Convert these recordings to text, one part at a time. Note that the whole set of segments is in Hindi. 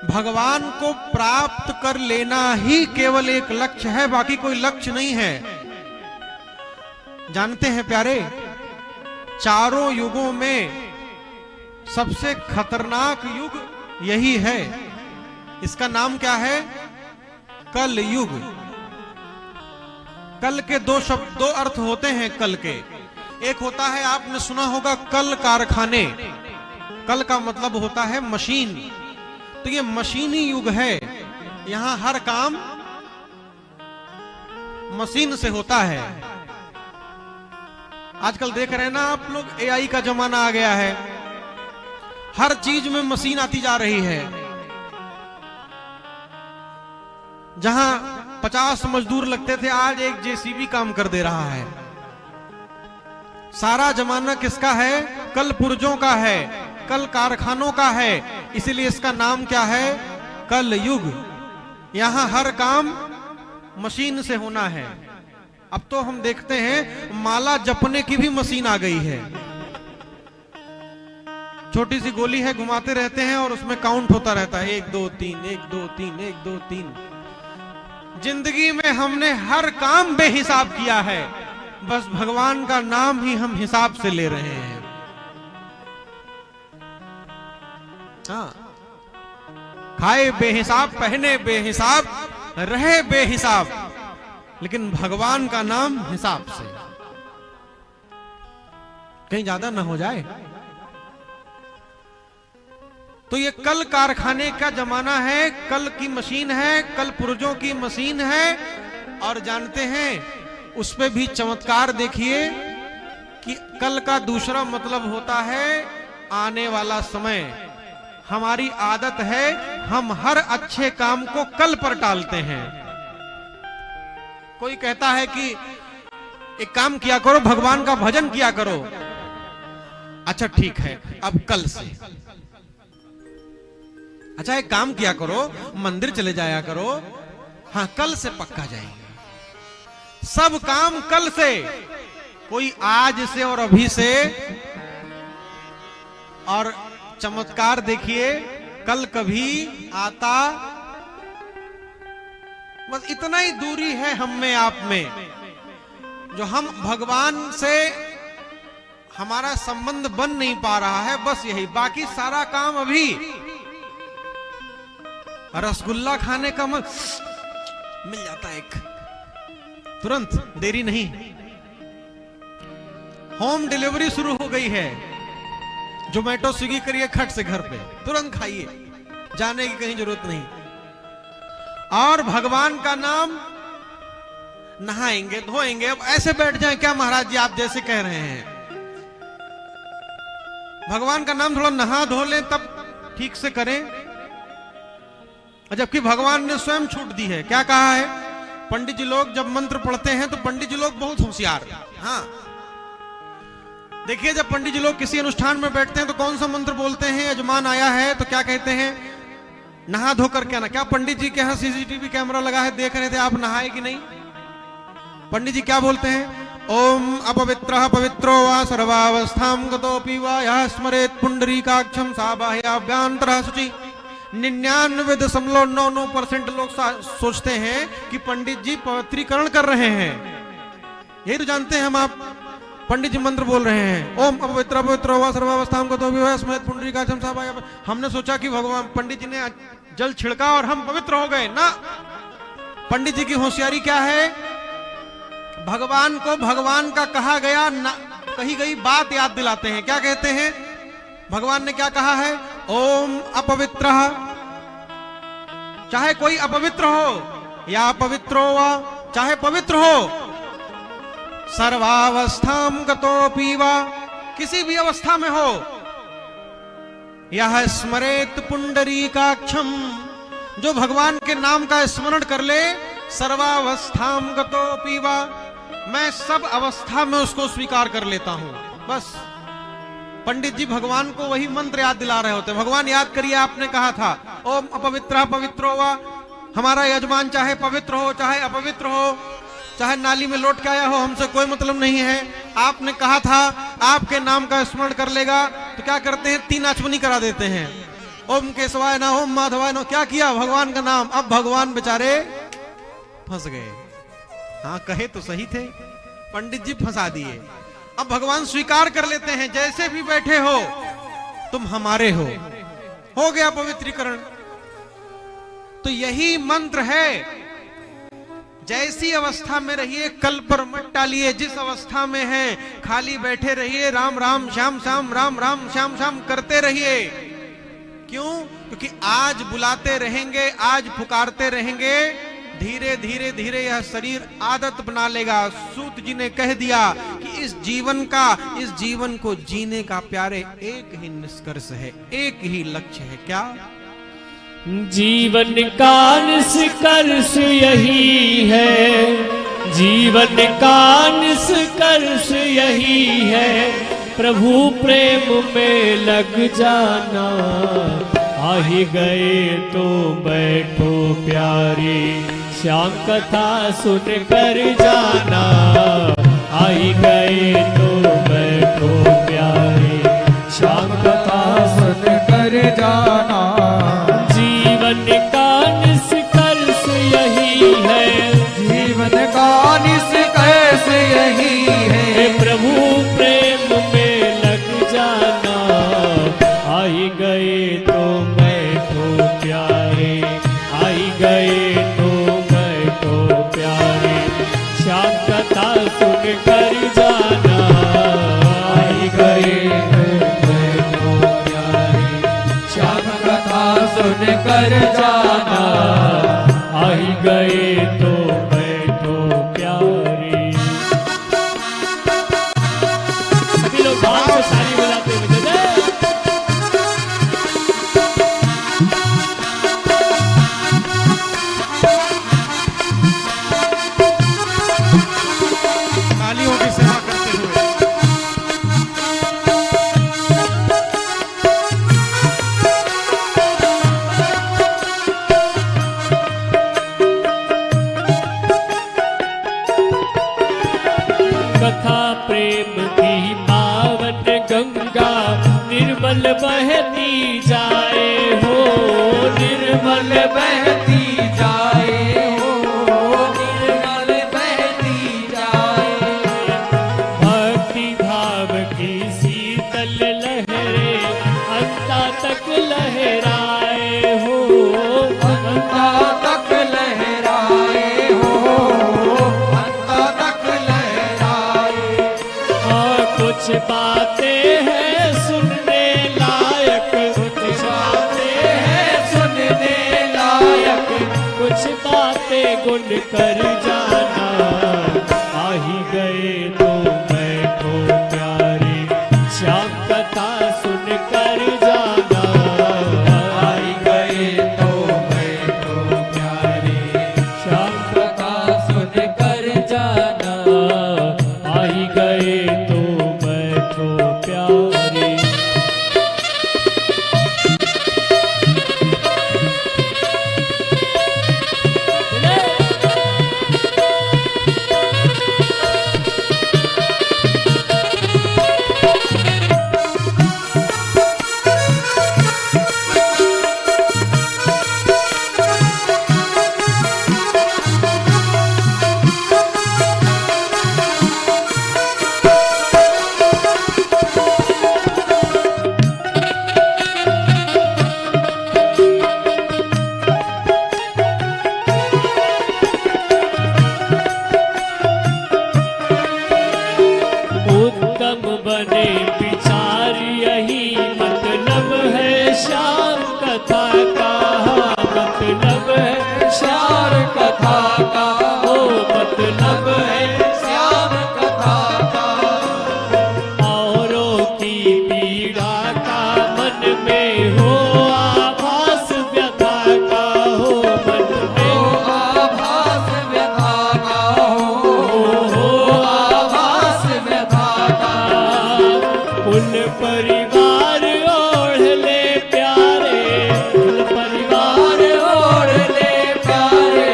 भगवान को प्राप्त कर लेना ही केवल एक लक्ष्य है, बाकी कोई लक्ष्य नहीं है। जानते हैं प्यारे, चारों युगों में सबसे खतरनाक युग यही है। इसका नाम क्या है? कल युग। कल के दो अर्थ होते हैं कल के। एक होता है, आपने सुना होगा, कल कारखाने। कल का मतलब होता है मशीन। तो ये मशीनी युग है, यहां हर काम मशीन से होता है। आजकल देख रहे हैं ना आप लोग, एआई का जमाना आ गया है, हर चीज में मशीन आती जा रही है। जहां 50 मजदूर लगते थे, आज एक जेसीबी काम कर दे रहा है। सारा जमाना किसका है? कल पुर्जों का है, कल कारखानों का है। इसीलिए इसका नाम क्या है? कल युग। यहां हर काम मशीन से होना है। अब तो हम देखते हैं माला जपने की भी मशीन आ गई है। छोटी सी गोली है, घुमाते रहते हैं और उसमें काउंट होता रहता है, 1 2 3 1 2 3 1 2 3। जिंदगी में हमने हर काम बेहिसाब किया है, बस भगवान का नाम ही हम हिसाब से ले रहे हैं। हाँ, खाए बेहिसाब, पहने बेहिसाब, रहे बेहिसाब, लेकिन भगवान का नाम हिसाब से। कहीं ज्यादा ना हो जाए। तो ये कल कारखाने का जमाना है, कल की मशीन है, कल पुर्जों की मशीन है। और जानते हैं, उस पे भी चमत्कार देखिए कि कल का दूसरा मतलब होता है आने वाला समय। हमारी आदत है, हम हर अच्छे काम को कल पर टालते हैं। कोई कहता है कि एक काम किया करो, भगवान का भजन किया करो। अच्छा ठीक है, अब कल से। अच्छा एक काम किया करो, मंदिर चले जाया करो। हाँ, कल से पक्का जाएंगे। सब काम कल से, कोई आज से और अभी से। और चमत्कार देखिए, कल कभी आता, बस इतना ही दूरी है हम में आप में, जो हम भगवान से हमारा संबंध बन नहीं पा रहा है, बस यही। बाकी सारा काम अभी। रसगुल्ला खाने का मन मिल जाता है एक, तुरंत, देरी नहीं। होम डिलीवरी शुरू हो गई है, जोमेटो स्विगी करिए, खट से घर पे तुरंत खाइए, जाने की कहीं जरूरत नहीं। और भगवान का नाम, नहाएंगे धोएंगे, अब ऐसे बैठ जाएं क्या महाराज जी आप जैसे कह रहे हैं? भगवान का नाम थोड़ा नहा धो लें तब ठीक से करें। जबकि भगवान ने स्वयं छूट दी है। क्या कहा है? पंडित जी लोग जब मंत्र पढ़ते हैं तो पंडित जी लोग बहुत होशियार। हाँ, देखिए जब पंडित जी लोग किसी अनुष्ठान में बैठते हैं तो कौन सा मंत्र बोलते हैं? यजमान आया है तो क्या कहते हैं? नहा धोकर के आना। क्या पंडित जी के यहाँ सीसीटीवी कैमरा लगा है, देख रहे थे आप नहाए कि नहीं? पंडित जी क्या बोलते हैं? ओम अपवित्रः पवित्रो वा सर्वावस्थां गतोऽपि वा यः स्मरेत् पुंडरीकाक्षं सा बाह्याभ्यन्तरः शुचि। 99.99% लोग सोचते हैं कि पंडित जी पवित्रीकरण कर रहे हैं। यही तो जानते हैं हम आप। पंडित जी मंत्र बोल रहे हैं, ओम अपवित्र पवित्रो वा सर्वावस्थां गतोऽपि वा स्मरेत् पुंडरीकाक्षं सा बाह्याभ्यन्तरः। हमने सोचा कि भगवान पंडित जी ने जल छिड़का और हम पवित्र हो गए ना। पंडित जी की होशियारी क्या है? भगवान को भगवान का कहा गया कही गई बात याद दिलाते हैं। क्या कहते हैं? भगवान ने क्या कहा है? ओम अपवित्रः। चाहे कोई अपवित्र हो या अपवित्रो वा, चाहे पवित्र हो, सर्वावस्थां गतोऽपि वा, किसी भी अवस्था में हो, यह स्मरेत पुंडरीकाक्षम, जो भगवान के नाम का स्मरण कर ले, सर्वावस्थां गतोऽपि वा, मैं सब अवस्था में उसको स्वीकार कर लेता हूं। बस पंडित जी भगवान को वही मंत्र याद दिला रहे होते। भगवान याद करिए, आपने कहा था ओम अपवित्रः पवित्रो वा। हमारा यजमान चाहे पवित्र हो चाहे अपवित्र हो, चाहे नाली में लौट के आया हो, हमसे कोई मतलब नहीं है। आपने कहा था आपके नाम का स्मरण कर लेगा, तो क्या करते हैं? 3 आचमनी करा देते हैं। ओम केशवाय ना, ओम माधवाय ना, क्या किया भगवान का नाम। अब भगवान बेचारे फंस गए। हाँ कहे तो सही थे, पंडित जी फंसा दिए। अब भगवान स्वीकार कर लेते हैं, जैसे भी बैठे हो तुम हमारे हो गया पवित्रीकरण। तो यही मंत्र है, जैसी अवस्था में रहिए कल पर मत टालिए, जिस अवस्था में हैं खाली बैठे रहिए, राम राम श्याम श्याम, राम राम श्याम श्याम करते रहिए। क्यों? क्योंकि आज बुलाते रहेंगे, आज पुकारते रहेंगे, धीरे धीरे धीरे यह शरीर आदत बना लेगा। सूत जी ने कह दिया कि इस जीवन को जीने का प्यारे एक ही निष्कर्ष है, एक ही लक्ष्य है। क्या? जीवन का निष्कर्ष यही है, जीवन का निष्कर्ष यही है, प्रभु प्रेम में लग जाना। आ ही गए तो बैठो प्यारे, श्याम कथा सुन कर जाना। आ ही गए तो बैठो प्यारे, श्याम कथा सुन कर जाना। जीवन का निष्कर्ष यही है, जीवन का निष्कर्ष यही है, प्रभु प्रेम में लग जाना। आ ही गए तो बैठो प्यारे, आ ही गए तो बैठो प्यारे, श्याम कथा सुन कर जाना। आ ही गए तो बैठो प्यारे, श्याम कथा सुन कर जाना। आ ही गए तो बैठो प्यारे। सभी लोग भाव से ताली बजाते हुए जय। तालियों की सेवा करते हुए कथा प्रेम की पावन गंगा, निर्मल बहती जाए हो, निर्मल बहती जाए हो, निर्मल बहती जाए। भक्ति भाव की शीतल लहरे अंता तक लहराए हो, अंता तक लहराए हो, अंता तक लहराए। कुछ बातें हैं सुनने लायक, कुछ बातें हैं सुनने लायक, कुछ बातें गुन कर जाना। आ ही गए तो बैठो प्यारे, श्याम कथा सुन कर जाना। आ ही गए तो बैठो प्यारे, श्याम कथा सुन कर जाना। आ ही गए तो बैठो प्यारे। उत्तम बने विचार यही मतलब है श्याम कथा का, मतलब है श्याम कथा का, ओ मतलब है श्याम कथा का। औरों की पीड़ा का मन में हो आभास व्यथा का, हो मन में आभास व्यथा का, हो आभास व्यथा का। कुल परिवार ओढ़ ले प्यारे, कुल परिवार ओढ़ ले प्यारे,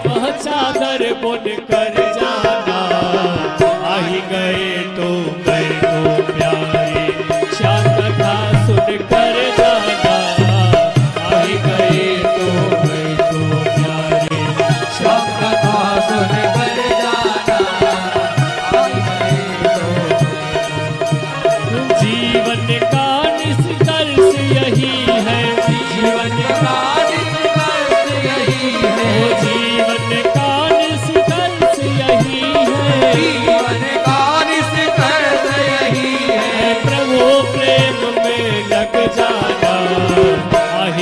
वह चादर बुन कर जाना। आ ही गए तो बैठो प्यारे, श्याम कथा सुन कर जाना।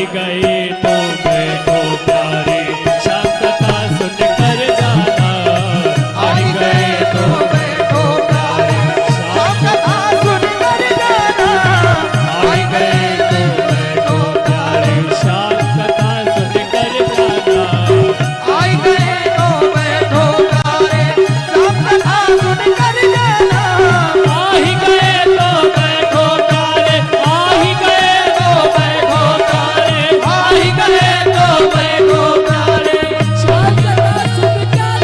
ही गए तो बैठो प्यारे श्याम कथा सुन कर जाना। आ ही गए तो बैठो प्यारे श्याम कथा सुन कर जाना। आ ही गए तो बैठो प्यारे श्याम कथा सुन कर जाना। आ ही गए तो बैठो प्यारे श्याम कथा सुन कर जाना। आ ही गए तो बैठो प्यारे, आ ही गए तो बैठो प्यारे, आ ही गए तो बैठो प्यारे श्याम कथा सुन कर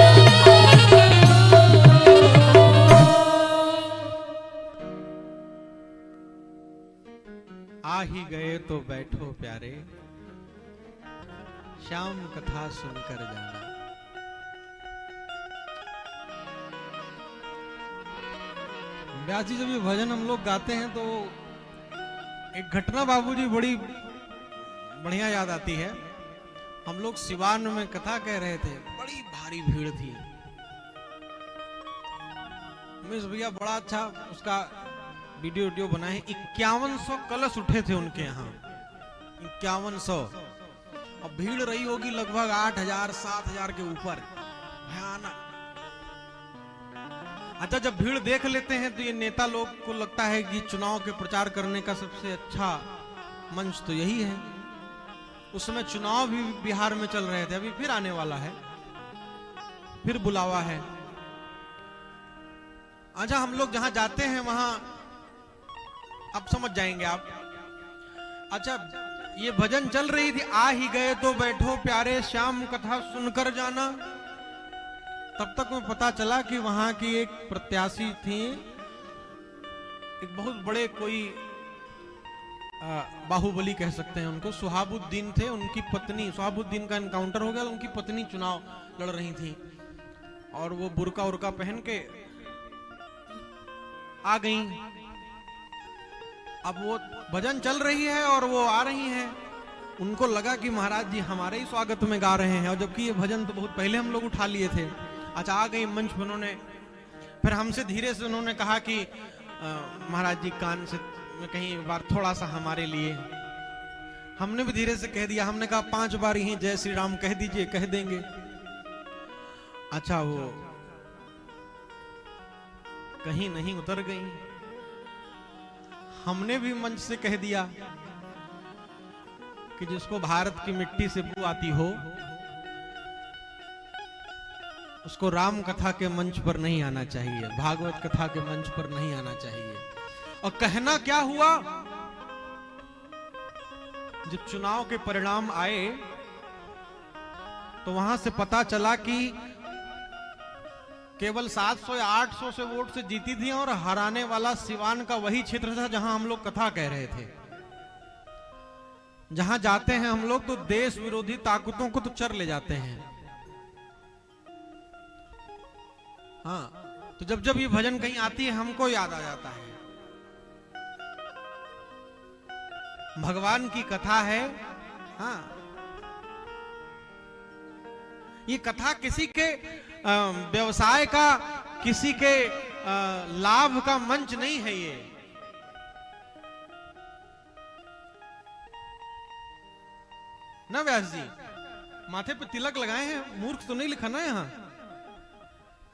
आ ही गए तो बैठो प्यारे श्याम कथा सुनकर जाना। व्यास जी जब ये भजन हम लोग गाते हैं तो एक घटना बाबूजी बड़ी बढ़िया याद आती है। हम लोग सिवान में कथा कह रहे थे, बड़ी भारी भीड़ थी। उमेश भैया बड़ा अच्छा उसका वीडियो बनाए। 5100 कलश उठे थे उनके यहाँ, 5100। और भीड़ रही होगी लगभग 8000 7000 के ऊपर, भयानक। अच्छा, जब भीड़ देख लेते हैं तो ये नेता लोग को लगता है कि चुनाव के प्रचार करने का सबसे अच्छा मंच तो यही है। उस समय चुनाव भी बिहार में चल रहे थे, अभी फिर आने वाला है, फिर बुलावा है। अच्छा, हम लोग जहां जाते हैं वहां अब समझ जाएंगे आप। अच्छा, ये भजन चल रही थी, आ ही गए तो बैठो प्यारे श्याम कथा सुनकर जाना। तब तक में पता चला कि वहां की एक प्रत्याशी थी, एक बहुत बड़े कोई बाहुबली कह सकते हैं उनको, सुहाबुद्दीन थे। उनकी पत्नी, सुहाबुद्दीन का एनकाउंटर हो गया, उनकी पत्नी चुनाव लड़ रही थी और वो बुर्का उर्का पहन के आ गई। अब वो भजन चल रही है और वो आ रही हैं। उनको लगा कि महाराज जी हमारे ही स्वागत में गा रहे हैं, और जबकि ये भजन तो बहुत पहले हम लोग उठा लिए थे। अच्छा, आ गई मंच पर उन्होंने, फिर हमसे धीरे से उन्होंने कहा कि महाराज जी कान से कहीं बार थोड़ा सा हमारे लिए। हमने भी धीरे से कह दिया, हमने कहा 5 बार ही जय श्री राम कह दीजिए, कह देंगे। अच्छा, वो कहीं नहीं उतर गई। हमने भी मंच से कह दिया कि जिसको भारत की मिट्टी से बू आती हो उसको राम कथा के मंच पर नहीं आना चाहिए, भागवत कथा के मंच पर नहीं आना चाहिए। और कहना क्या हुआ, जब चुनाव के परिणाम आए तो वहां से पता चला कि केवल 700 या 800 से वोट से जीती थी, और हराने वाला सिवान का वही क्षेत्र था जहां हम लोग कथा कह रहे थे। जहां जाते हैं हम लोग तो देश विरोधी ताकतों को तो चर ले जाते हैं। हाँ, तो जब जब ये भजन कहीं आती है हमको याद आ जाता है, भगवान की कथा है। हाँ, ये कथा किसी के व्यवसाय का, किसी के लाभ का मंच नहीं है। ये ना व्यास जी, माथे पे तिलक लगाए हैं, मूर्ख तो नहीं लिखा ना यहाँ।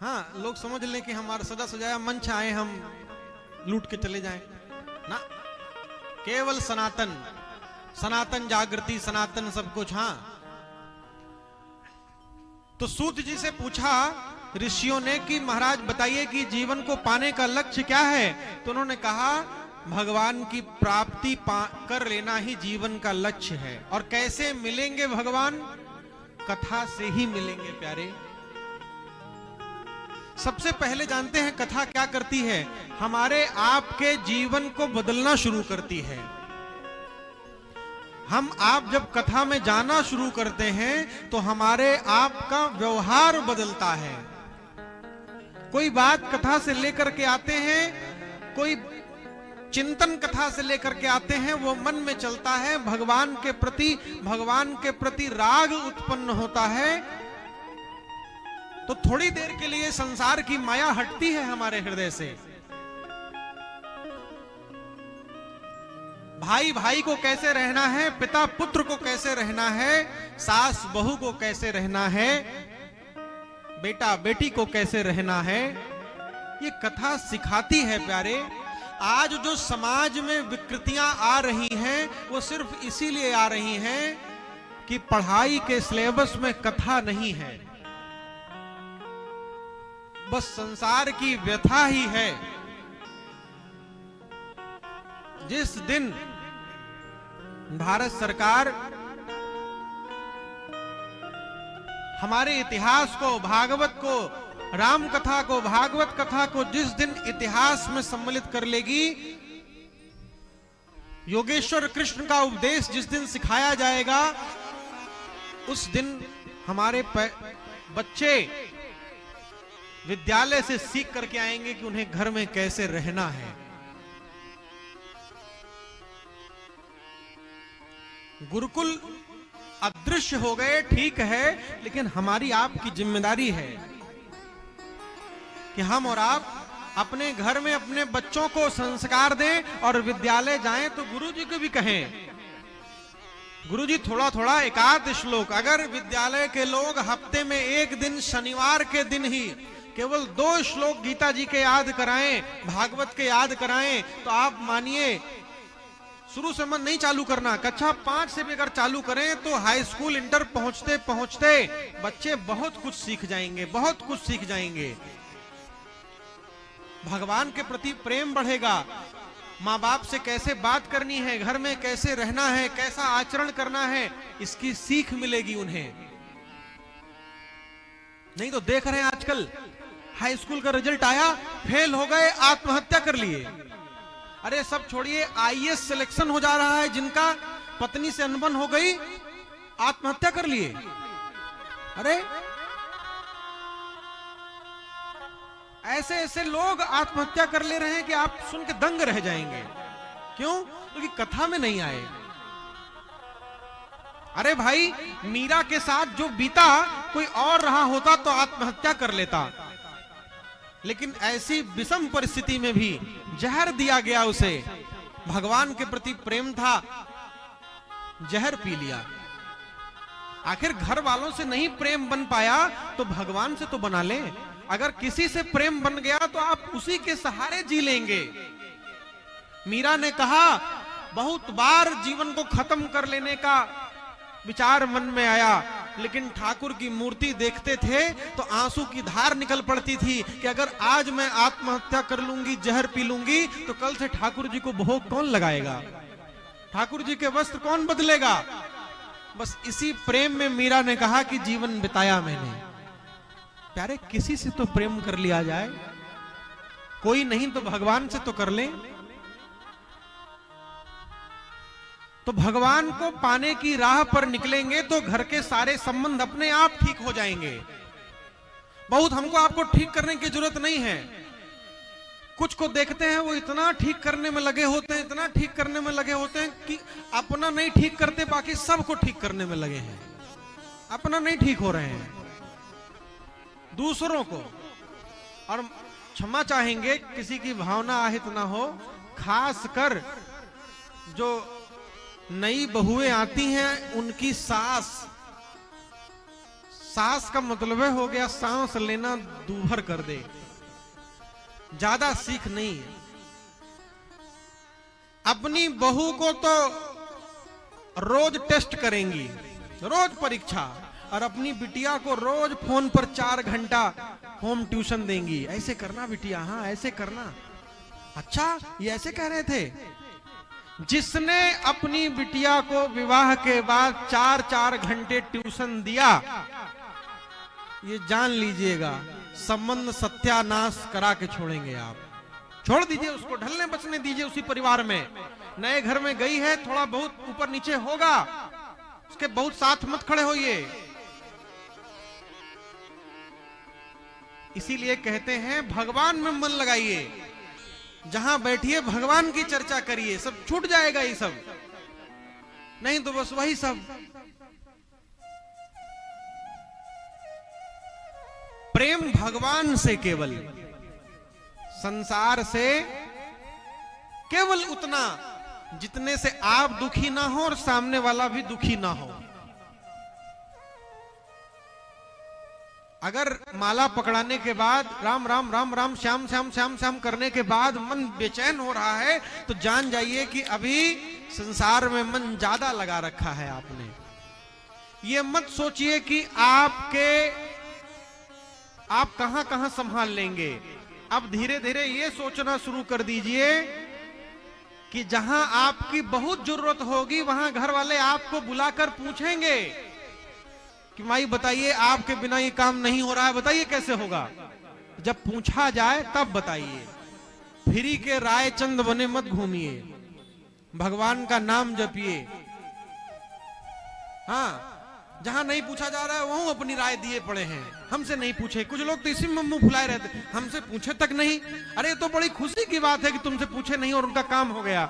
हाँ, लोग समझ लें कि हमारा सजा सजाया मंच आए, हम लूट के चले जाएं ना। केवल सनातन, सनातन जागृति, सनातन सब कुछ। हाँ, तो सूत जी से पूछा ऋषियों ने कि महाराज बताइए कि जीवन को पाने का लक्ष्य क्या है। तो उन्होंने कहा भगवान की प्राप्ति कर लेना ही जीवन का लक्ष्य है। और कैसे मिलेंगे भगवान? कथा से ही मिलेंगे प्यारे। सबसे पहले जानते हैं कथा क्या करती है, हमारे आपके जीवन को बदलना शुरू करती है। हम आप जब कथा में जाना शुरू करते हैं तो हमारे आप का व्यवहार बदलता है। कोई बात कथा से लेकर के आते हैं, कोई चिंतन कथा से लेकर के आते हैं, वो मन में चलता है, भगवान के प्रति राग उत्पन्न होता है। तो थोड़ी देर के लिए संसार की माया हटती है हमारे हृदय से। भाई भाई को कैसे रहना है, पिता पुत्र को कैसे रहना है, सास बहू को कैसे रहना है, बेटा बेटी को कैसे रहना है, ये कथा सिखाती है प्यारे। आज जो समाज में विकृतियां आ रही हैं वो सिर्फ इसीलिए आ रही हैं कि पढ़ाई के सिलेबस में कथा नहीं है, बस संसार की व्यथा ही है। जिस दिन भारत सरकार हमारे इतिहास को, भागवत को, राम कथा को, भागवत कथा को जिस दिन इतिहास में सम्मिलित कर लेगी, योगेश्वर कृष्ण का उपदेश जिस दिन सिखाया जाएगा, उस दिन हमारे बच्चे विद्यालय से सीख करके आएंगे कि उन्हें घर में कैसे रहना है। गुरुकुल अदृश्य हो गए, ठीक है, लेकिन हमारी आपकी जिम्मेदारी है कि हम और आप अपने घर में अपने बच्चों को संस्कार दें और विद्यालय जाएं तो गुरुजी को भी कहें, गुरुजी थोड़ा थोड़ा एकाध श्लोक, अगर विद्यालय के लोग हफ्ते में एक दिन शनिवार के दिन ही केवल 2 श्लोक गीता जी के याद कराएं, भागवत के याद कराएं, तो आप मानिए शुरू से मन नहीं चालू करना, कक्षा 5 से भी अगर चालू करें तो हाई स्कूल इंटर पहुंचते पहुंचते बच्चे बहुत कुछ सीख जाएंगे, बहुत कुछ सीख जाएंगे। भगवान के प्रति प्रेम बढ़ेगा, माँ बाप से कैसे बात करनी है, घर में कैसे रहना है, कैसा आचरण करना है, इसकी सीख मिलेगी उन्हें। नहीं तो देख रहे हैं आजकल हाई स्कूल का रिजल्ट आया, फेल हो गए, आत्महत्या कर लिए। अरे सब छोड़िए, आईएएस सिलेक्शन हो जा रहा है, जिनका पत्नी से अनबन हो गई, आत्महत्या कर लिए। अरे ऐसे ऐसे लोग आत्महत्या कर ले रहे हैं कि आप सुन के दंग रह जाएंगे। क्यों? क्योंकि कथा में नहीं आए। अरे भाई, मीरा के साथ जो बीता कोई और रहा होता तो आत्महत्या कर लेता, लेकिन ऐसी विषम परिस्थिति में भी जहर दिया गया उसे, भगवान के प्रति प्रेम था, जहर पी लिया। आखिर घर वालों से नहीं प्रेम बन पाया तो भगवान से तो बना ले। अगर किसी से प्रेम बन गया तो आप उसी के सहारे जी लेंगे। मीरा ने कहा, बहुत बार जीवन को खत्म कर लेने का विचार मन में आया, लेकिन ठाकुर की मूर्ति देखते थे तो आंसू की धार निकल पड़ती थी कि अगर आज मैं आत्महत्या कर लूंगी, जहर पी लूंगी, तो कल से ठाकुर जी को भोग कौन लगाएगा, ठाकुर जी के वस्त्र कौन बदलेगा। बस इसी प्रेम में मीरा ने कहा कि जीवन बिताया मैंने। प्यारे, किसी से तो प्रेम कर लिया जाए, कोई नहीं तो भगवान से तो कर ले। तो भगवान को पाने की राह पर निकलेंगे तो घर के सारे संबंध अपने आप ठीक हो जाएंगे। बहुत हमको आपको ठीक करने की जरूरत नहीं है। कुछ को देखते हैं वो इतना ठीक करने में लगे होते हैं, इतना ठीक करने में लगे होते हैं कि अपना नहीं ठीक करते, बाकी सबको ठीक करने में लगे हैं। अपना नहीं ठीक हो रहे हैं, दूसरों को। और क्षमा चाहेंगे, किसी की भावना आहित ना हो, खासकर जो नई बहुएं आती हैं उनकी सास का मतलब हो गया सांस लेना दूभर कर दे, ज्यादा सीख नहीं है। अपनी बहू को तो रोज टेस्ट करेंगी, रोज परीक्षा, और अपनी बिटिया को रोज फोन पर 4 घंटा होम ट्यूशन देंगी। ऐसे करना बिटिया, हाँ ऐसे करना। अच्छा, ये ऐसे कह रहे थे। जिसने अपनी बिटिया को विवाह के बाद 4-4 घंटे ट्यूशन दिया, ये जान लीजिएगा संबंध सत्यानाश करा के छोड़ेंगे आप। छोड़ दीजिए उसको, ढलने बचने दीजिए उसी परिवार में। नए घर में गई है, थोड़ा बहुत ऊपर नीचे होगा, उसके बहुत साथ मत खड़े होइए। इसीलिए कहते हैं भगवान में मन लगाइए, जहां बैठिए भगवान की चर्चा करिए, सब छूट जाएगा ये सब। नहीं तो बस वही सब। प्रेम भगवान से केवल, संसार से केवल उतना जितने से आप दुखी ना हो और सामने वाला भी दुखी ना हो। अगर माला पकड़ाने के बाद राम राम राम राम श्याम श्याम श्याम श्याम करने के बाद मन बेचैन हो रहा है, तो जान जाइए कि अभी संसार में मन ज्यादा लगा रखा है आपने। ये मत सोचिए कि आप कहां कहां संभाल लेंगे। अब धीरे धीरे ये सोचना शुरू कर दीजिए कि जहां आपकी बहुत जरूरत होगी वहां घर वाले आपको बुलाकर पूछेंगे कि माई बताइए आपके बिना ये काम नहीं हो रहा है, बताइए कैसे होगा। जब पूछा जाए तब बताइए। फ्री के राय चंद बने मत घूमिए, भगवान का नाम जपिए। हाँ, जहां नहीं पूछा जा रहा है वहां अपनी राय दिए पड़े हैं, हमसे नहीं पूछे। कुछ लोग तो इसी में मुंह फुलाए रहते, हमसे पूछे तक नहीं। अरे तो बड़ी खुशी की बात है कि तुमसे पूछे नहीं और उनका काम हो गया।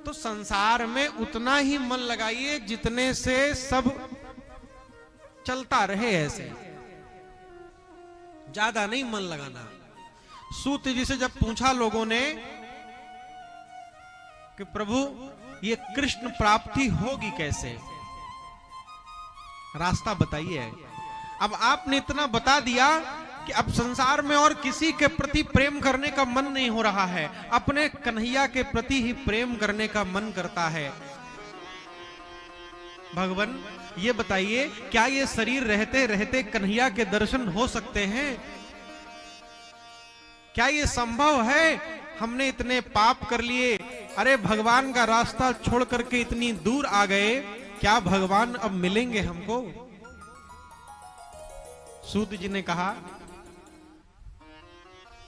तो संसार में उतना ही मन लगाइए जितने से सब चलता रहे, ऐसे ज्यादा नहीं मन लगाना। सूत जी से जब पूछा लोगों ने कि प्रभु ये कृष्ण प्राप्ति होगी कैसे, रास्ता बताइए। अब आपने इतना बता दिया कि अब संसार में और किसी के प्रति प्रेम करने का मन नहीं हो रहा है, अपने कन्हैया के प्रति ही प्रेम करने का मन करता है। भगवान ये बताइए, क्या ये शरीर रहते रहते कन्हैया के दर्शन हो सकते हैं? क्या ये संभव है? हमने इतने पाप कर लिए, अरे भगवान का रास्ता छोड़ करके इतनी दूर आ गए, क्या भगवान अब मिलेंगे हमको? सूत जी ने कहा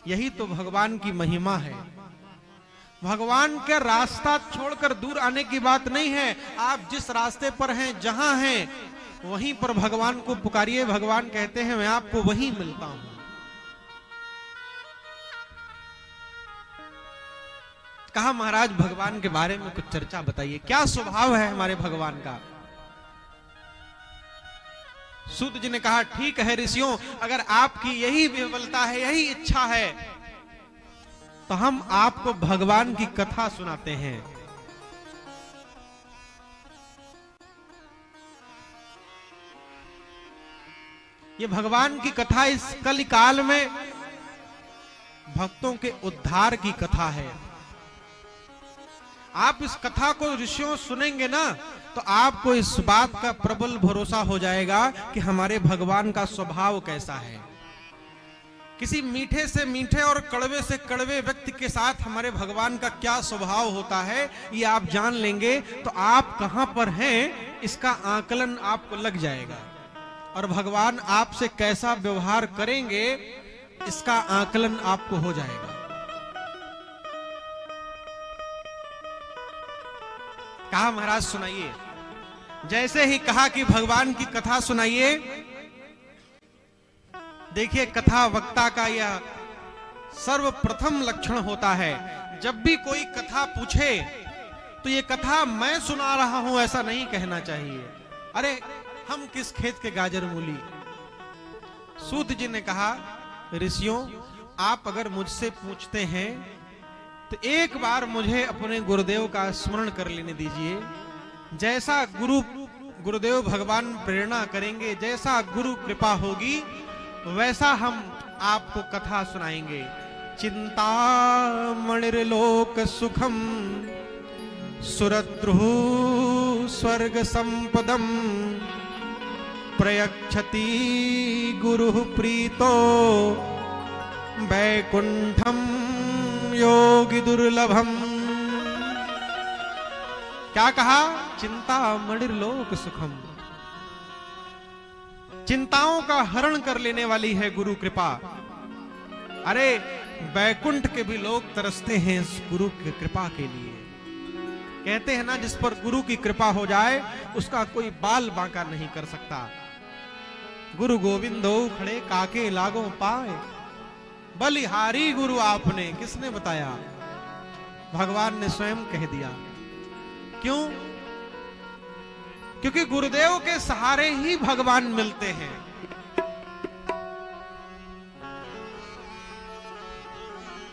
यही तो भगवान की महिमा है। भगवान का रास्ता छोड़कर दूर आने की बात नहीं है। आप जिस रास्ते पर हैं, जहां हैं, वहीं पर भगवान को पुकारिए। भगवान कहते हैं मैं आपको वहीं मिलता हूं। कहा महाराज भगवान के बारे में कुछ चर्चा बताइए, क्या स्वभाव है हमारे भगवान का? सूत जी ने कहा ठीक है ऋषियों, अगर आपकी यही विवलता है, यही इच्छा है, तो हम आपको भगवान की कथा सुनाते हैं। ये भगवान की कथा इस कलिकाल में भक्तों के उद्धार की कथा है। आप इस कथा को ऋषियों सुनेंगे ना, तो आपको इस बात का प्रबल भरोसा हो जाएगा कि हमारे भगवान का स्वभाव कैसा है। किसी मीठे से मीठे और कड़वे से कड़वे व्यक्ति के साथ हमारे भगवान का क्या स्वभाव होता है, ये आप जान लेंगे तो आप कहां पर हैं इसका आकलन आपको लग जाएगा। और भगवान आपसे कैसा व्यवहार करेंगे इसका आकलन आपको हो जाएगा। कहा महाराज सुनाइए। जैसे ही कहा कि भगवान की कथा सुनाइए, देखिए कथा वक्ता का यह सर्वप्रथम लक्षण होता है। जब भी कोई कथा पूछे तो ये कथा मैं सुना रहा हूं ऐसा नहीं कहना चाहिए। अरे हम किस खेत के गाजर मूली। सूत जी ने कहा ऋषियों, आप अगर मुझसे पूछते हैं तो एक बार मुझे अपने गुरुदेव का स्मरण कर लेने दीजिए। जैसा गुरुदेव भगवान प्रेरणा करेंगे, जैसा गुरु कृपा होगी, वैसा हम आपको कथा सुनाएंगे। चिंतामणिर्लोक सुखम सुरद्रुः स्वर्ग संपदम प्रयच्छति गुरुः प्रीतो वैकुंठम योगी दुर्लभम। क्या कहा? चिंतामणिर्लोक सुखम। चिंताओं का हरण कर लेने वाली है गुरु कृपा। अरे वैकुंठ के भी लोग तरसते हैं इस गुरु की कृपा के लिए। कहते हैं ना, जिस पर गुरु की कृपा हो जाए उसका कोई बाल बांका नहीं कर सकता। गुरु गोविंदो खड़े काके लागो पाए, बलिहारी गुरु आपने। किसने बताया? भगवान ने स्वयं कह दिया। क्यों? क्योंकि गुरुदेव के सहारे ही भगवान मिलते हैं।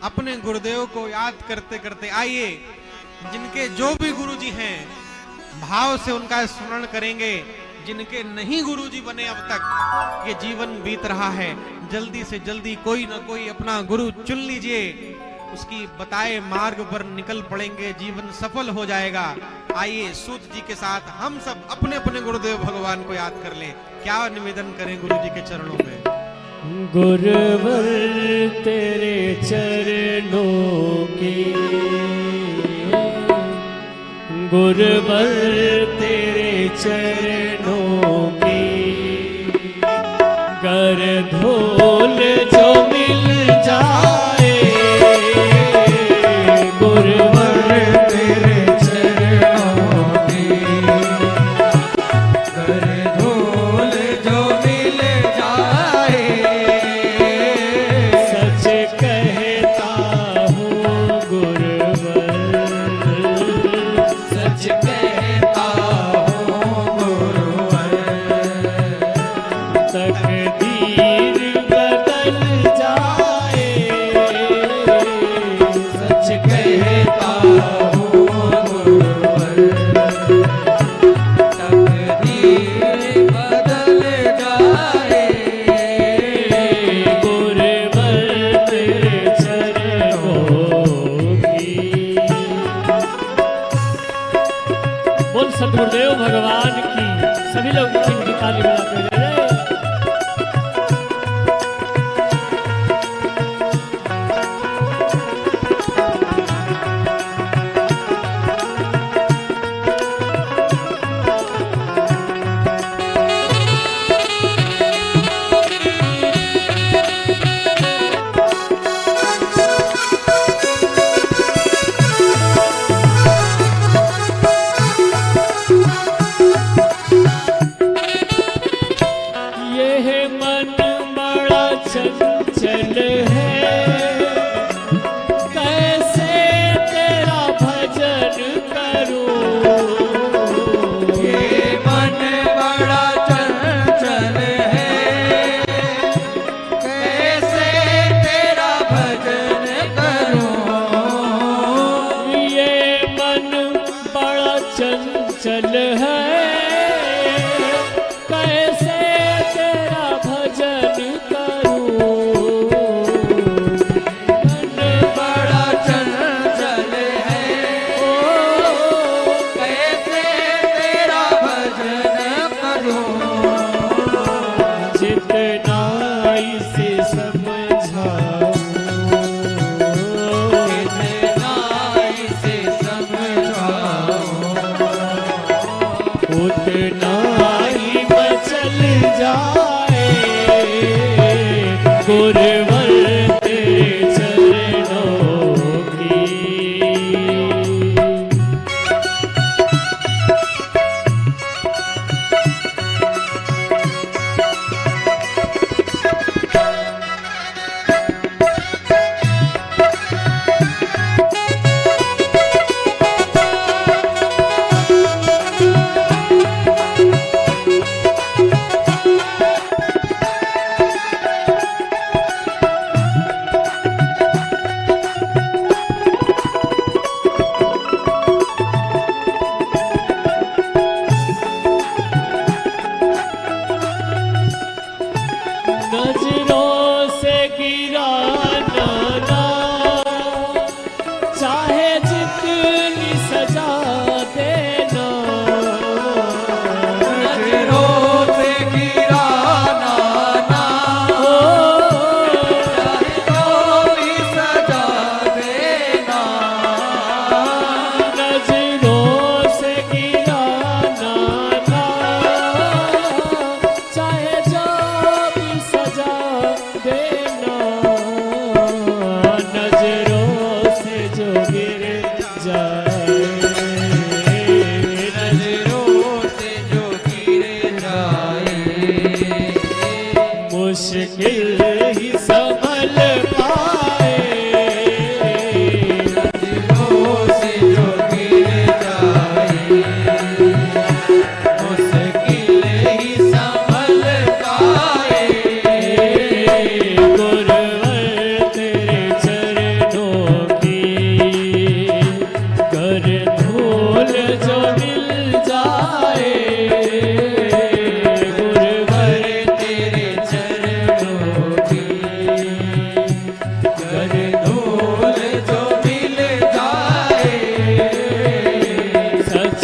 अपने गुरुदेव को याद करते करते आइए, जिनके जो भी गुरुजी हैं भाव से उनका स्मरण करेंगे। जिनके नहीं गुरुजी बने अब तक, ये जीवन बीत रहा है, जल्दी से जल्दी कोई ना कोई अपना गुरु चुन लीजिए, उसकी बताए मार्ग पर निकल पड़ेंगे, जीवन सफल हो जाएगा। आइए सूत जी के साथ हम सब अपने अपने गुरुदेव भगवान को याद कर लें। क्या निवेदन करें गुरु जी के चरणों में? गुरुवर तेरे चरणों की, गुरुवर तेरे चरणों की, कर धूल जो मिल जाए, गुरुवर तेरे चरणों की, कर धूल जो मिल जाए, सच कहता हूँ गुरुवर, सच कहता हूँ गुरुवर, तकदीर बदल जाए, सच कहता हूँ गुरुवर, तकदीर बदल जाए, गुरुवर तेरे चरणों की। बोल सतगुरुदेव भगवान की। सभी लोग इनकी ताली बजाते हुए जय जय। यह मन बड़ा चंचल है, कैसे तेरा भजन करूं, ये मन बड़ा चंचल है, कैसे तेरा भजन करूं, ये मन बड़ा चंचल है, कैसे तेरा भजन करूं, मन बड़ा चंचल है, ओ कैसे तेरा भजन करूं, जितना इसे समझाऊं, कितना इसे समझाऊं, उतना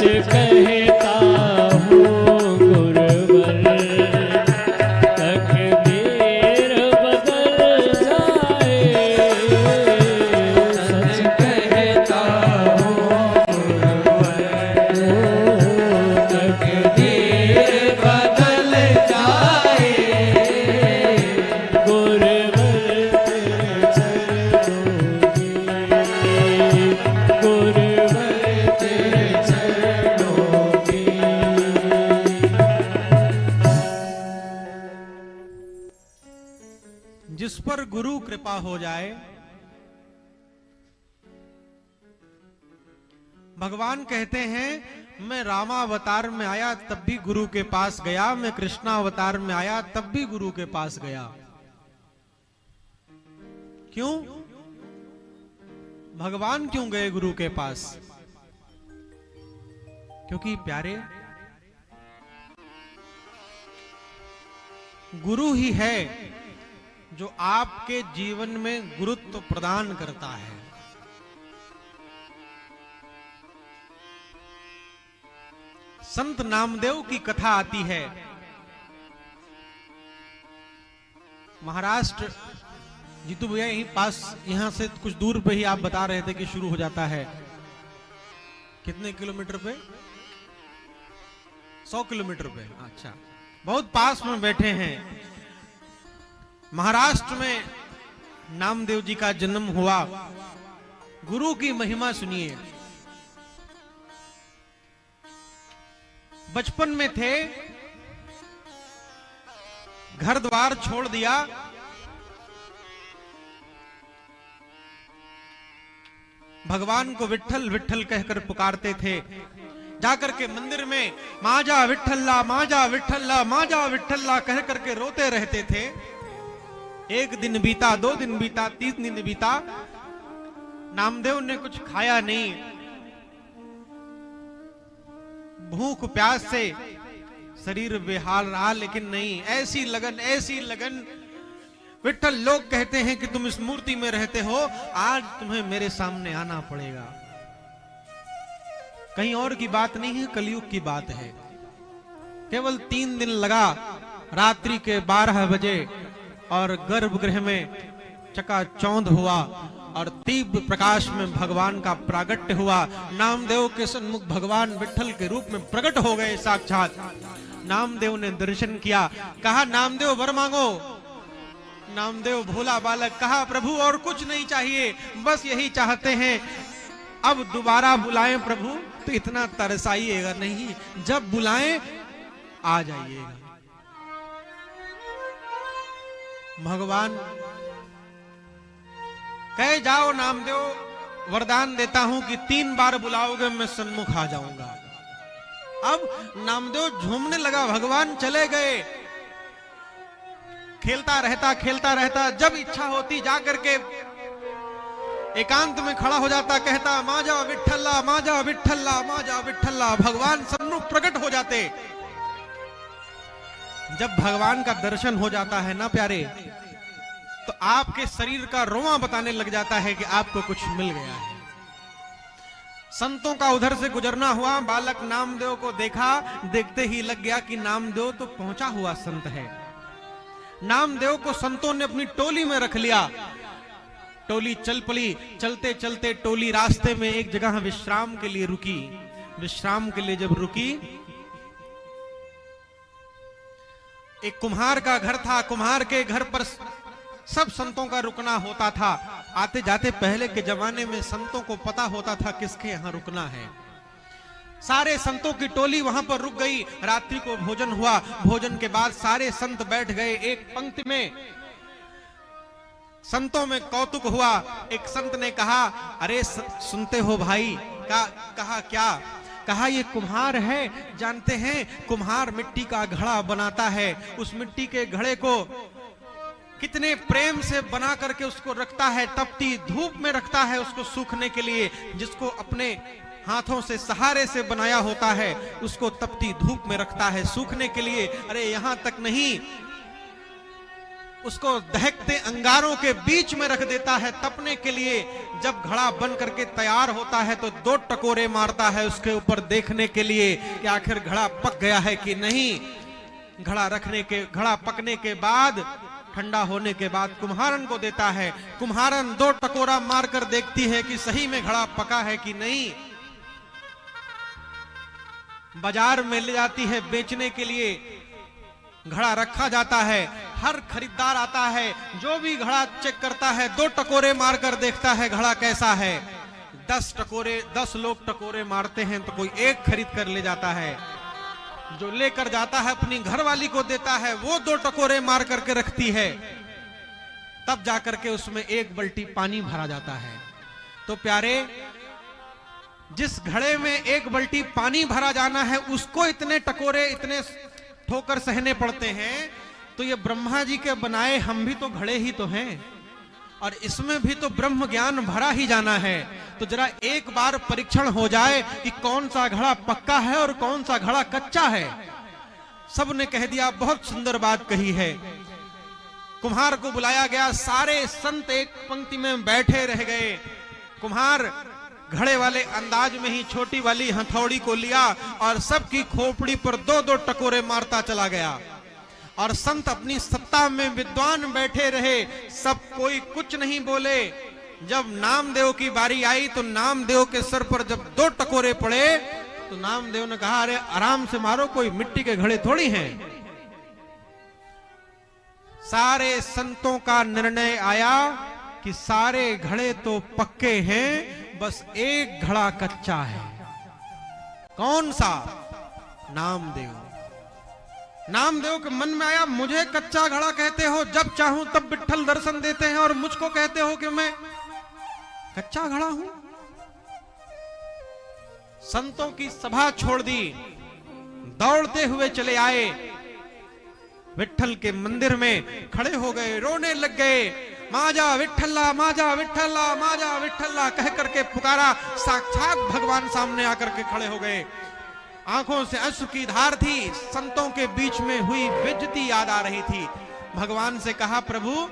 कहता हूँ गुरुवर, तकदीर बदल जाए। सच कहता हूँ गुरुवर, तकदीर बदल जाए। गुरुवर तेरे चरणों की, गुरुवर तेरे चरणों की। जिस पर गुरु कृपा हो जाए, भगवान कहते हैं मैं रामावतार में आया तब भी गुरु के पास गया, मैं कृष्णावतार में आया तब भी गुरु के पास गया। क्यों? भगवान क्यों गए गुरु के पास? क्योंकि प्यारे, गुरु ही है जो आपके जीवन में गुरुत्व प्रदान करता है। संत नामदेव की कथा आती है। महाराष्ट्र, जीतू भैया यहीं पास, यहां से कुछ दूर पे ही आप बता रहे थे कि शुरू हो जाता है। कितने किलोमीटर पे? 100 किलोमीटर पे। अच्छा, बहुत पास में बैठे हैं। महाराष्ट्र में नामदेव जी का जन्म हुआ। गुरु की महिमा सुनिए। बचपन में थे, घर द्वार छोड़ दिया, भगवान को विट्ठल विट्ठल कहकर पुकारते थे। जाकर के मंदिर में माजा विट्ठल्ला, माजा विट्ठल्ला, माजा विट्ठल्ला कह करके रोते रहते थे। एक दिन बीता, 2 दिन बीता, 3 दिन बीता, नामदेव ने कुछ खाया नहीं। भूख प्यास से शरीर बेहाल रहा, लेकिन नहीं, ऐसी लगन। विट्ठल, लोग कहते हैं कि तुम इस मूर्ति में रहते हो, आज तुम्हें मेरे सामने आना पड़ेगा। कहीं और की बात नहीं है, कलयुग की बात है। केवल 3 दिन लगा। रात्रि के 12 बजे और गर्भगृह में चकाचौंध हुआ और तीव्र प्रकाश में भगवान का प्रागट्य हुआ। नामदेव के सन्मुख भगवान विट्ठल के रूप में प्रकट हो गए साक्षात। नामदेव ने दर्शन किया, कहा नामदेव वर मांगो। नामदेव भोला बालक कहा प्रभु और कुछ नहीं चाहिए, बस यही चाहते हैं, अब दोबारा बुलाएं प्रभु तो इतना तरसाइएगा नहीं, जब बुलाएं आ जाइएगा। भगवान कहे जाओ नामदेव, वरदान देता हूं कि 3 बार बुलाओगे मैं सन्मुख आ जाऊंगा। अब नामदेव झूमने लगा, भगवान चले गए। खेलता रहता, जब इच्छा होती जाकर के एकांत में खड़ा हो जाता, कहता माजा विट्ठल्ला, माजा विट्ठल्ला, माजा विट्ठल्ला। भगवान सन्मुख प्रकट हो जाते। जब भगवान का दर्शन हो जाता है ना प्यारे, तो आपके शरीर का रोंवा बताने लग जाता है कि आपको कुछ मिल गया है। संतों का उधर से गुजरना हुआ, बालक नामदेव को देखा, देखते ही लग गया कि नामदेव तो पहुंचा हुआ संत है। नामदेव को संतों ने अपनी टोली में रख लिया। टोली चल पड़ी। चलते चलते टोली रास्ते में एक जगह विश्राम के लिए रुकी। विश्राम के लिए जब रुकी, एक कुम्हार का घर था। कुम्हार के घर पर सब संतों का रुकना होता था। आते जाते पहले के जमाने में संतों को पता होता था किसके यहां रुकना है। सारे संतों की टोली वहां पर रुक गई। रात्रि को भोजन हुआ। भोजन के बाद सारे संत बैठ गए एक पंक्ति में। संतों में कौतुक हुआ। एक संत ने कहा, अरे सुनते हो भाई? कहा क्या? कहा ये कुम्हार है, जानते हैं कुम्हार मिट्टी का घड़ा बनाता है। उस मिट्टी के घड़े को कितने प्रेम से बना करके उसको रखता है, तपती धूप में रखता है उसको सूखने के लिए। जिसको अपने हाथों से सहारे से बनाया होता है उसको तपती धूप में रखता है सूखने के लिए। अरे यहां तक नहीं, उसको दहकते अंगारों के बीच में रख देता है तपने के लिए। जब घड़ा बन करके तैयार होता है तो 2 टकोरे मारता है उसके ऊपर देखने के लिए कि आखिर घड़ा पक गया है कि नहीं। घड़ा पकने के बाद, ठंडा होने के बाद कुम्हारन को देता है। कुम्हारन 2 टकोरा मारकर देखती है कि सही में घड़ा पका है कि नहीं। बाजार में ले जाती है बेचने के लिए। घड़ा रखा जाता है, हर खरीदार आता है, जो भी घड़ा चेक करता है 2 टकोरे मारकर देखता है घड़ा कैसा है। 10 लोग टकोरे मारते हैं तो कोई एक खरीद कर ले जाता है। जो लेकर जाता है अपनी घरवाली को देता है, वो 2 टकोरे मार करके रखती है। तब जाकर के उसमें 1 बाल्टी पानी भरा जाता है। तो प्यारे, जिस घड़े में 1 बाल्टी पानी भरा जाना है उसको इतने टकोरे, इतने ठोकर सहने पड़ते हैं। तो ये ब्रह्मा जी के बनाए हम भी तो घड़े ही तो हैं, और इसमें भी तो ब्रह्म ज्ञान भरा ही जाना है। तो जरा एक बार परीक्षण हो जाए कि कौन सा घड़ा पक्का है और कौन सा घड़ा कच्चा है। सबने कह दिया, बहुत सुंदर बात कही है। कुम्हार को बुलाया गया, सारे संत एक पंक्ति में बैठे रह गए। कुम्हार घड़े वाले अंदाज में ही छोटी वाली हथौड़ी को लिया और सबकी खोपड़ी पर 2-2 टकोरे मारता चला गया। और संत अपनी सत्ता में विद्वान बैठे रहे, सब कोई कुछ नहीं बोले। जब नामदेव की बारी आई तो नामदेव के सर पर जब 2 टकोरे पड़े तो नामदेव ने कहा, अरे आराम से मारो, कोई मिट्टी के घड़े थोड़ी हैं। सारे संतों का निर्णय आया कि सारे घड़े तो पक्के हैं, बस एक घड़ा कच्चा है। कौन सा? नामदेव। नामदेव के मन में आया, मुझे कच्चा घड़ा कहते हो, जब चाहूं तब विट्ठल दर्शन देते हैं, और मुझको कहते हो कि मैं कच्चा घड़ा हूं। संतों की सभा छोड़ दी, दौड़ते हुए चले आए, विट्ठल के मंदिर में खड़े हो गए, रोने लग गए। माजा विट्ठला, माजा विट्ठला, माजा विट्ठला कह करके पुकारा। साक्षात भगवान सामने आकर के खड़े हो गए। आंखों से अश्रु की धार थी, संतों के बीच में हुई बेइज्जती याद आ रही थी। भगवान से कहा, प्रभु,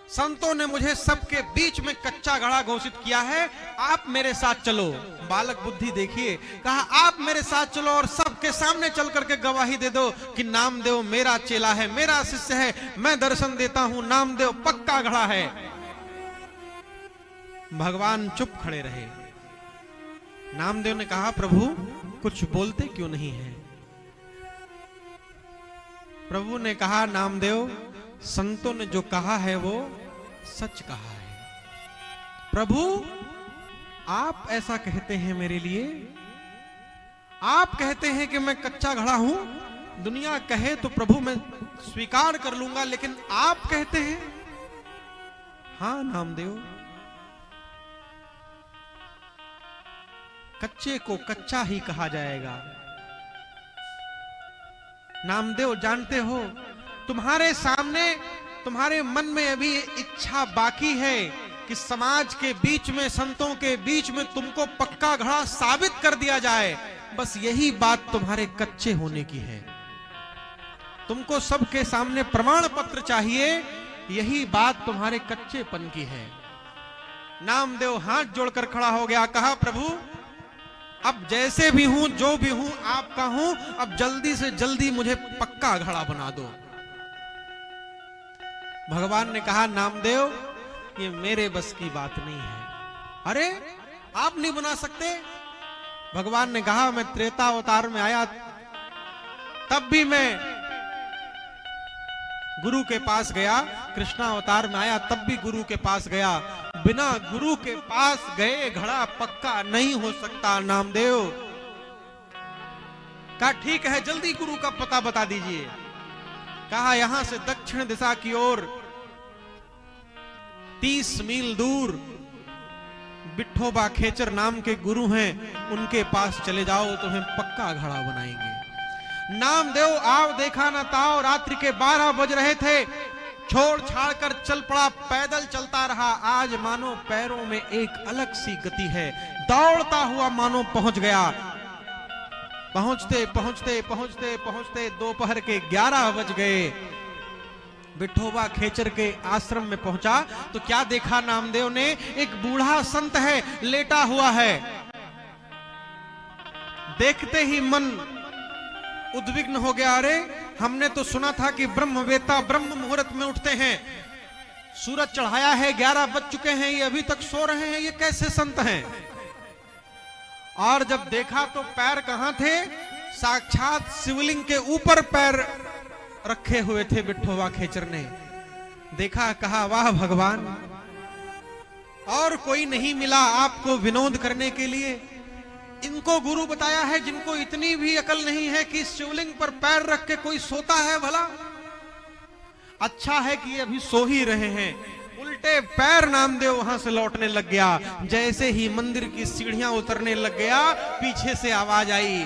संतों ने मुझे सबके बीच में कच्चा घड़ा घोषित किया है, आप मेरे साथ चलो। बालक बुद्धि देखिए, कहा आप मेरे साथ चलो और सबके सामने चल करके गवाही दे दो कि नामदेव मेरा चेला है, मेरा शिष्य है, मैं दर्शन देता हूं, नामदेव पक्का घड़ा है। भगवान चुप खड़े रहे। नामदेव ने कहा, प्रभु कुछ बोलते क्यों नहीं है? प्रभु ने कहा, नामदेव, संतों ने जो कहा है वो सच कहा है। प्रभु, आप ऐसा कहते हैं मेरे लिए, आप कहते हैं कि मैं कच्चा घड़ा हूं। दुनिया कहे तो प्रभु मैं स्वीकार कर लूंगा, लेकिन आप कहते हैं? हां नामदेव, कच्चे को कच्चा ही कहा जाएगा। नामदेव, जानते हो, तुम्हारे सामने, तुम्हारे मन में अभी इच्छा बाकी है कि समाज के बीच में, संतों के बीच में तुमको पक्का घड़ा साबित कर दिया जाए। बस यही बात तुम्हारे कच्चे होने की है। तुमको सबके सामने प्रमाण पत्र चाहिए, यही बात तुम्हारे कच्चेपन की है। नामदेव हाथ जोड़कर खड़ा हो गया, कहा, प्रभु अब जैसे भी हूं, जो भी हूं, आपका हूं, अब जल्दी से जल्दी मुझे पक्का घड़ा बना दो। भगवान ने कहा, नामदेव, ये मेरे बस की बात नहीं है। अरे आप नहीं बना सकते? भगवान ने कहा, मैं त्रेता अवतार में आया तब भी मैं गुरु के पास गया, कृष्णा अवतार में आया तब भी गुरु के पास गया। बिना गुरु के पास गए घड़ा पक्का नहीं हो सकता। नामदेव कहा, ठीक है, जल्दी गुरु का पता बता दीजिए। कहा, यहां से दक्षिण दिशा की ओर 30 मील दूर बिट्ठोबा खेचर नाम के गुरु हैं, उनके पास चले जाओ, तुम्हें पक्का घड़ा बनाएंगे। नामदेव आओ देखा न ताओ, रात्रि के 12 बज रहे थे, छोड़ छाड़ कर चल पड़ा, पैदल चलता रहा। आज मानो पैरों में एक अलग सी गति है, दौड़ता हुआ मानो पहुंच गया। पहुंचते पहुंचते पहुंचते पहुंचते दोपहर के 11 बज गए। विठोबा खेचर के आश्रम में पहुंचा तो क्या देखा नामदेव ने, एक बूढ़ा संत है लेटा हुआ है। देखते ही मन उद्विग्न हो गया, अरे हमने तो सुना था कि ब्रह्मवेत्ता ब्रह्म मुहूर्त में उठते हैं, सूरज चढ़ाया है, 11 बज चुके हैं, ये अभी तक सो रहे हैं, ये कैसे संत हैं। और जब देखा तो पैर कहां थे, साक्षात शिवलिंग के ऊपर पैर रखे हुए थे विठोबा खेचर ने। देखा, कहा वाह भगवान, और कोई नहीं मिला आपको विनोद करने के लिए। इनको गुरु बताया है जिनको इतनी भी अकल नहीं है कि शिवलिंग पर पैर रख के कोई सोता है भला। अच्छा है कि अभी सो ही रहे हैं। उल्टे पैर नामदेव वहां से लौटने लग गया। जैसे ही मंदिर की सीढ़ियां उतरने लग गया, पीछे से आवाज आई,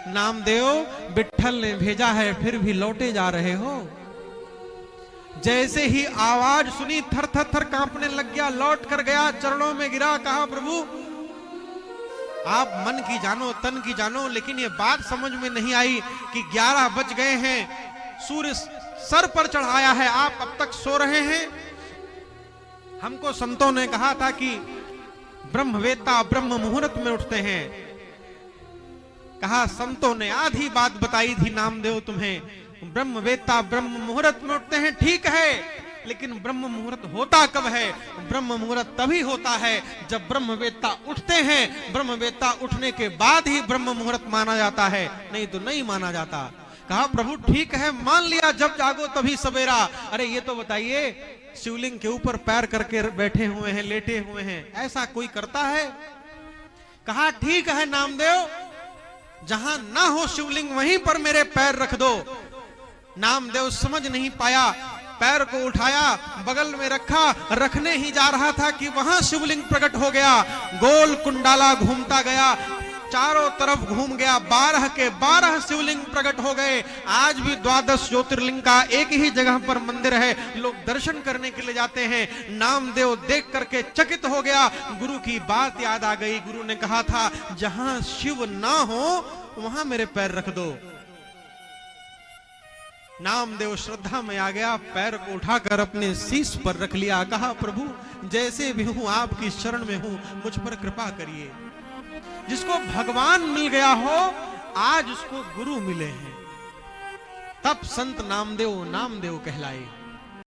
नामदेव विट्ठल ने भेजा है, फिर भी लौटे जा रहे हो। जैसे ही आवाज सुनी, थर थर थर कांपने लग गया, लौट कर गया, चरणों में गिरा, कहा प्रभु आप मन की जानो तन की जानो, लेकिन ये बात समझ में नहीं आई कि 11 बज गए हैं, सूर्य सर पर चढ़ाया है, आप अब तक सो रहे हैं। हमको संतों ने कहा था कि ब्रह्मवेत्ता ब्रह्म मुहूर्त में उठते हैं। कहा संतों ने आधी बात बताई थी नामदेव तुम्हें, ब्रह्मवेत्ता ब्रह्म मुहूर्त में उठते हैं, ठीक है, लेकिन ब्रह्म मुहूर्त होता कब है? ब्रह्म मुहूर्त तभी होता है जब ब्रह्मवेत्ता उठते हैं। ब्रह्मवेत्ता उठने के बाद ही ब्रह्म मुहूर्त माना जाता है, नहीं तो नहीं माना जाता। कहा प्रभु ठीक है, मान लिया, जब जागो तभी सवेरा। अरे ये तो बताइए, शिवलिंग के ऊपर पैर करके बैठे हुए हैं, लेटे हुए हैं, ऐसा कोई करता है? कहा ठीक है नामदेव, जहां ना हो शिवलिंग वहीं पर मेरे पैर रख दो। नामदेव समझ नहीं पाया, पैर को उठाया, बगल में रखा, रखने ही जा रहा था कि वहां शिवलिंग प्रकट हो गया। गोल कुंडाला घूमता गया, चारों तरफ घूम गया, 12 के 12 शिवलिंग प्रकट हो गए। आज भी 12 ज्योतिर्लिंग का एक ही जगह पर मंदिर है, लोग दर्शन करने के लिए जाते हैं। नामदेव देख करके चकित हो गया, गुरु की बात याद आ गई। गुरु ने कहा था जहां शिव ना हो वहां मेरे पैर रख दो। नामदेव श्रद्धा में आ गया, पैर को उठाकर अपने शीश पर रख लिया। कहा प्रभु जैसे भी हूं आपकी शरण में हूं, मुझ पर कृपा करिए। जिसको भगवान मिल गया हो, आज उसको गुरु मिले हैं, तब संत नामदेव नामदेव कहलाए।